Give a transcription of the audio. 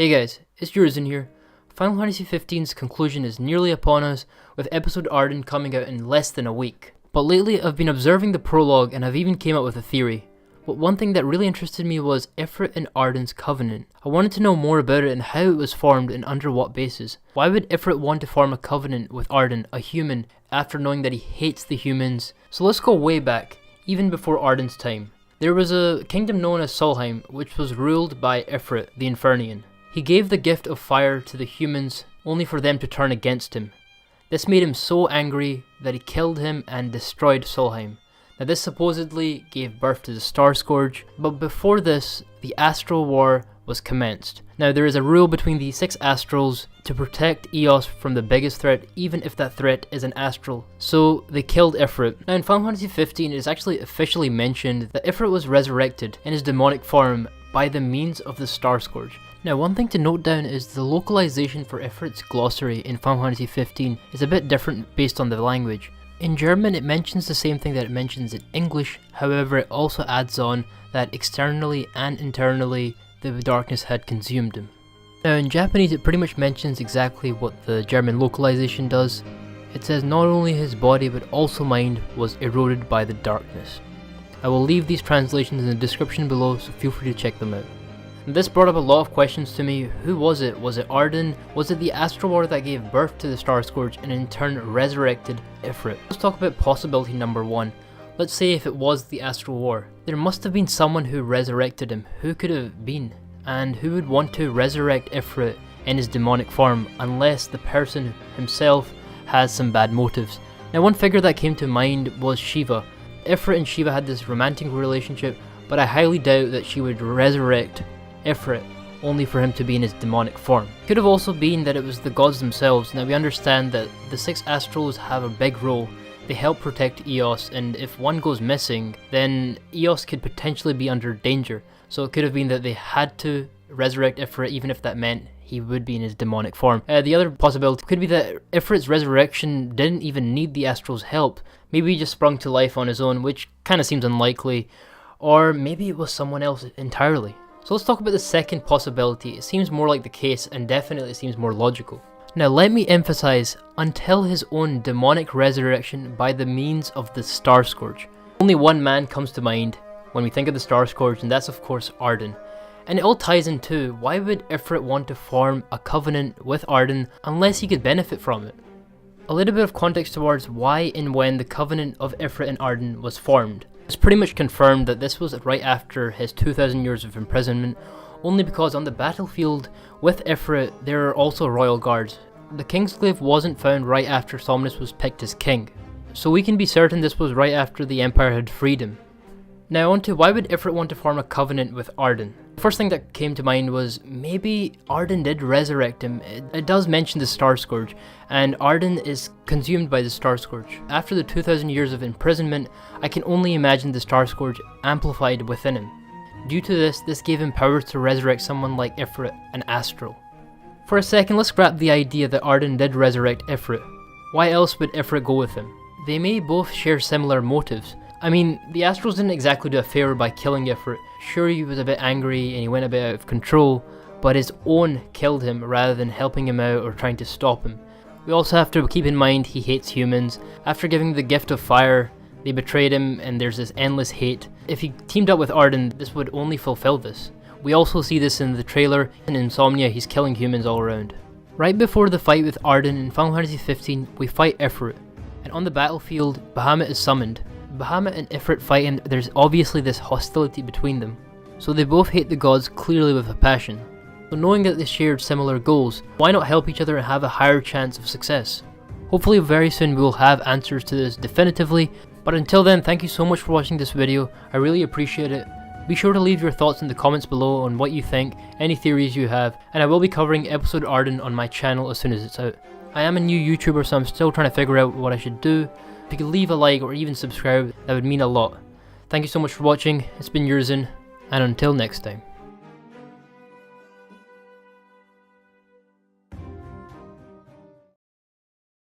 Hey guys, it's Ardyn here. Final Fantasy XV's conclusion is nearly upon us, with episode Ardyn coming out in less than a week. But lately I've been observing the prologue and I've even came up with a theory. But one thing that really interested me was Ifrit and Ardyn's covenant. I wanted to know more about it and how it was formed and under what basis. Why would Ifrit want to form a covenant with Ardyn, a human, after knowing that he hates the humans? So let's go way back, even before Ardyn's time. There was a kingdom known as Solheim, which was ruled by Ifrit, the Infernian. He gave the gift of fire to the humans, only for them to turn against him. This made him so angry that he killed him and destroyed Solheim. Now this supposedly gave birth to the Starscourge, but before this, the Astral War was commenced. Now there is a rule between the 6 astrals to protect Eos from the biggest threat, even if that threat is an astral. So they killed Ifrit. Now in Final Fantasy XV it is actually officially mentioned that Ifrit was resurrected in his daemonic form by the means of the Starscourge. Now one thing to note down is the localization for Ifrit's glossary in Final Fantasy XV is a bit different based on the language. In German it mentions the same thing that it mentions in English, however it also adds on that externally and internally the darkness had consumed him. Now in Japanese it pretty much mentions exactly what the German localization does. It says not only his body but also mind was eroded by the darkness. I will leave these translations in the description below, so feel free to check them out. This brought up a lot of questions to me. Who was it? Was it Ardyn? Was it the Astral War that gave birth to the Starscourge and in turn resurrected Ifrit? Let's talk about possibility number 1. Let's say if it was the Astral War. There must have been someone who resurrected him. Who could it have been? And who would want to resurrect Ifrit in his demonic form unless the person himself has some bad motives? Now one figure that came to mind was Shiva. Ifrit and Shiva had this romantic relationship, but I highly doubt that she would resurrect Ifrit only for him to be in his demonic form. Could have also been that it was the gods themselves. Now we understand that the 6 astrals have a big role. They help protect Eos, and if one goes missing, then Eos could potentially be under danger. So it could have been that they had to resurrect Ifrit even if that meant he would be in his demonic form. The other possibility could be that Ifrit's resurrection didn't even need the astrals' help. Maybe he just sprung to life on his own, which kind of seems unlikely. Or maybe it was someone else entirely. So let's talk about the second possibility. It seems more like the case and definitely seems more logical. Now let me emphasize, until his own demonic resurrection by the means of the Starscourge. Only one man comes to mind when we think of the Starscourge, and that's of course Ardyn. And it all ties in too. Why would Ifrit want to form a covenant with Ardyn unless he could benefit from it? A little bit of context towards why and when the covenant of Ifrit and Ardyn was formed. It's pretty much confirmed that this was right after his 2000 years of imprisonment, only because on the battlefield with Ifrit there are also royal guards. The Kingsglaive wasn't found right after Somnus was picked as king, so we can be certain this was right after the Empire had freed him. Now on to why would Ifrit want to form a covenant with Ardyn? The first thing that came to mind was maybe Ardyn did resurrect him. It does mention the Starscourge, and Ardyn is consumed by the Starscourge. After the 2000 years of imprisonment, I can only imagine the Starscourge amplified within him. Due to this gave him power to resurrect someone like Ifrit, an astral. For a second, let's grab the idea that Ardyn did resurrect Ifrit. Why else would Ifrit go with him? They may both share similar motives. I mean, the astrals didn't exactly do a favour by killing Ifrit. Sure, he was a bit angry and he went a bit out of control, but his own killed him rather than helping him out or trying to stop him. We also have to keep in mind he hates humans. After giving the gift of fire, they betrayed him and there's this endless hate. If he teamed up with Ardyn, this would only fulfill this. We also see this in the trailer. In Insomnia, he's killing humans all around. Right before the fight with Ardyn in Final Fantasy XV, we fight Ifrit, and on the battlefield, Bahamut is summoned. Bahamut and Ifrit fight and there's obviously this hostility between them. So they both hate the gods clearly with a passion. So knowing that they shared similar goals, why not help each other and have a higher chance of success? Hopefully very soon we will have answers to this definitively, but until then, thank you so much for watching this video. I really appreciate it. Be sure to leave your thoughts in the comments below on what you think, any theories you have, and I will be covering episode Ardyn on my channel as soon as it's out. I am a new YouTuber, so I'm still trying to figure out what I should do. If you could leave a like or even subscribe, that would mean a lot. Thank you so much for watching. It's been Ardyn, and until next time.